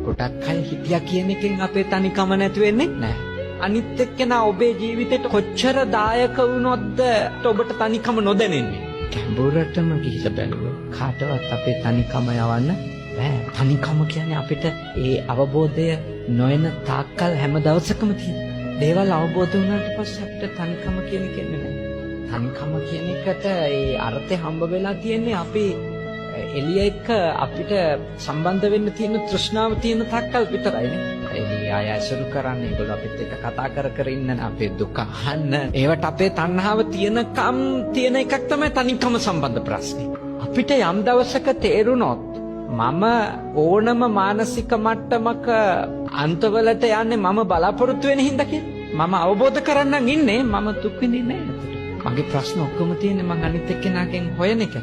ගොඩක් අය හිටියා කියන එකෙන් අපේ තනිකම නැති වෙන්නේ නැහැ. අනිත් එක්කෙනා ඔබේ ජීවිතේට කොච්චර දායක වුණොත්ද ඔබට තනිකම නොදැනෙන්නේ. ගැඹුරටම ගිහිල්ලා බැලුවොත් කාටවත් අපේ තනිකම යවන්න බෑ. තනිකම කියන්නේ අපිට ඒ අවබෝධය නොයන තාක්කල් හැම දවසකම තියෙන දේවල් අවබෝධ වුණාට පස්සේ අපිට තනිකම කියන එක එන්නේ නැහැ. තනිකම කියන එකට ඒ අර්ථය හම්බ වෙලා තියෙන්නේ අපි එළිය එක්ක අපිට සම්බන්ධ වෙන්න තියෙන තෘෂ්ණාව තියෙන තාක්කල් විතරයිනේ. එළිය අය ඇසුරු කරන්නේ ඒගොල්ලෝ අපිත් එක්ක කතා කර ඉන්න අපේ දුක අහන්න. ඒවට අපේ තණ්හාව තියෙනකම් තියෙන එකක් තමයි තනිකම සම්බන්ධ ප්‍රශ්නේ. අපිට යම් දවසක තේරුණොත් මම ඕනම මානසික මට්ටමක අන්තවලට යන්නේ මම බලාපොරොත්තු වෙන හින්දා කියලා. මම අවබෝධ කරගන්න ඉන්නේ මම දුක් විඳින්නේ නැහැ. මගේ ප්‍රශ්න ඔක්කොම තියෙන්නේ මං අනිත් එක්කෙනාගෙන් හොයන එක.